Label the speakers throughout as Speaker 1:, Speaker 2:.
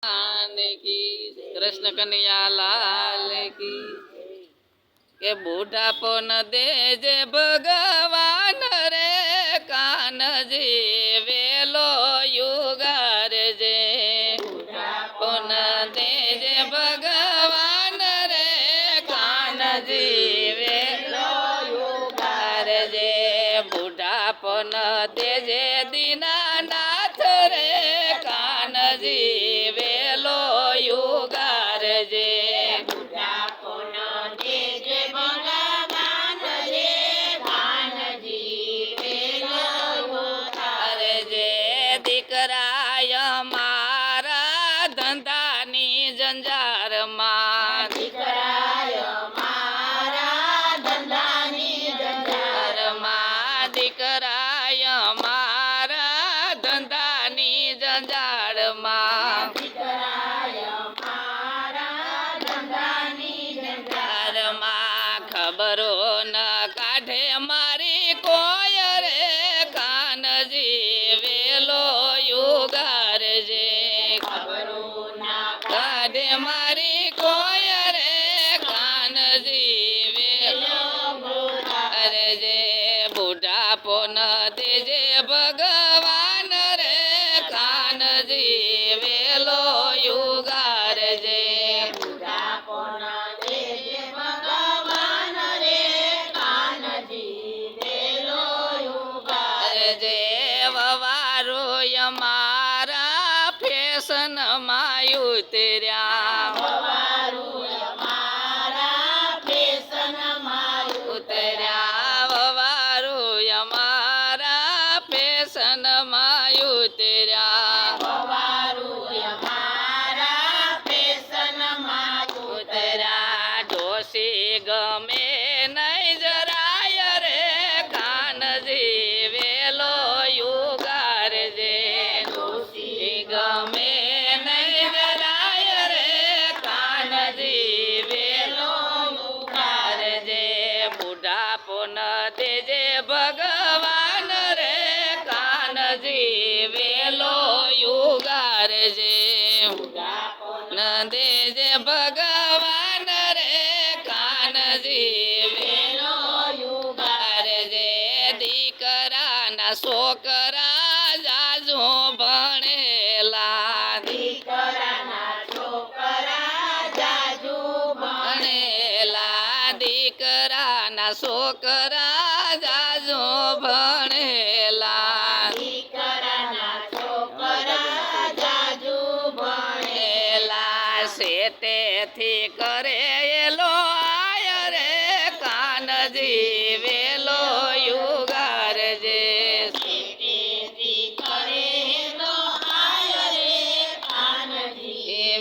Speaker 1: की कृष्ण कन्हैया लाल की के बूढ़ापो न दे जे भगवान रे कान जी वेलो युगार जे बूढ़ापो न दे जे भगवान रे कान जी वेलो युगार जे बूढ़ापो न दे जे दीनानाथ रे कान जी वेलो युगार जे દીકરાય મારા ધંધાની જંજાર માં દીકરાય મારા ધંધાની જંજાર માં દીકરાય મારા ધંધાની જંજાર માં દીકરાય મારા ધંધાની જંજાર માં ખબરો ન કાઢે મારી કોઈ રે કાનજી વેલો યુગાર જે ખબરો ના કાઢે મારી કોઈ રે કાનજી વેલો યુગાર જે બુઢાપો ન દેજે ભગવાન રે કાનજી વેલો યુગાર જે બુઢાપો ન દેજે ભગવાન રે કાનજી વેલો યુગાર જે મારા ફેશન માં ઉતર્યા મારા ફેશન માં ઉતર્યા વવારું મારા ફેશન માં ઉતર્યા મારા ફેશન માં ઉતર્યા ડોસી ગમે નહીં જરાય રે કાનજી વેલો યુગાર જે ગમે નહીં જરાય રે કાનજી વેલો યુગાર જે બુઢાપો ન દેજે ભગવાન રે કાનજી વેલો યુગાર જે ન દેજે ભગવાન રે કાનજી વેલો યુગાર જે દીકરાના છોકરા જાજો ભણેલા દીકરાના છોકરા જાજુ ભણેલા દીકરાના છોકરા જાજો ભણેલા દીકરાના છોકરા જાજુ ભણેલા શેટેથી કરે એલો આય રે કાનજી વેલો યુગાર જે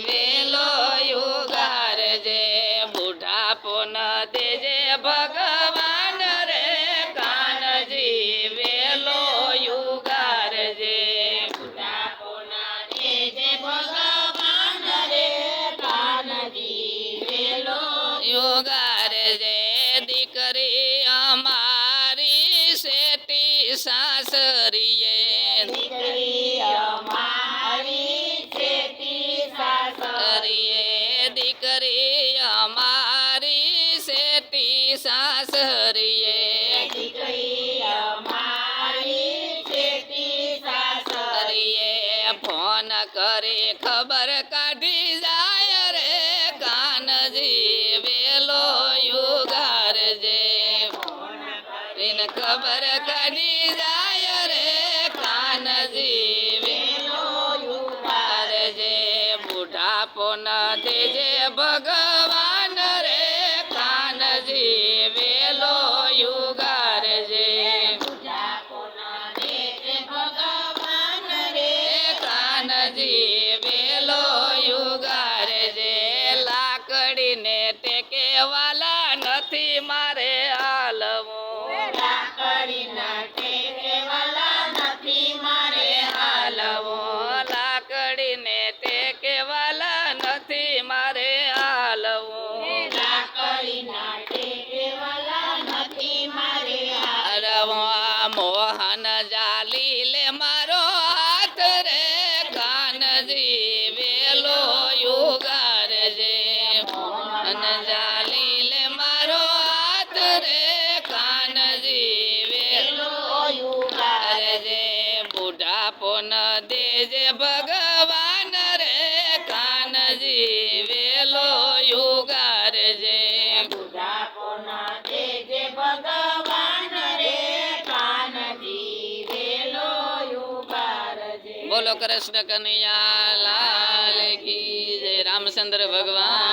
Speaker 1: વેલો યુગાર જે બુઢાપો ન દેજે ભગવાન રે કાનજી વેલો યુગાર જે બુઢાપો ન દેજે ભગવાન રે કાનજી વેલો યુગાર જે દીકરી અમારી શેટી સાસરીએ દીકરી અમારી દીકરી અમારી શેટી સાસરીએ દીકરી અમારી શેટી સાસરીએ ફોન કરી ખબર કાઢી જાય રે કાનજી વેલો યુગાર જે ખબર કાઢી જાય રે કાનજી વેલો યુગાર જે બુઢાપો ન દેજે ભગવાન રે કાનજી વેલો યુગાર જે બુઢાપો ન દેજે ભગવાન રે કાનજી વેલો યુગાર જે લાકડીને ટેકે વાલા નથી મારે હાલવું લાકડીના ટેકે વાલા નથી મારે હાલવું લાકડીને ટેકે વાલા નથી મારે હાલવું દેજે ભગવાન રે કાનજી વેલો યુગારજે
Speaker 2: બુઢાપો ન દેજે ભગવાન રે કાનજી વેલો યુગારજે.
Speaker 1: બોલો કૃષ્ણ કનૈયા લાલ કી જય. રામચંદ્ર ભગવાન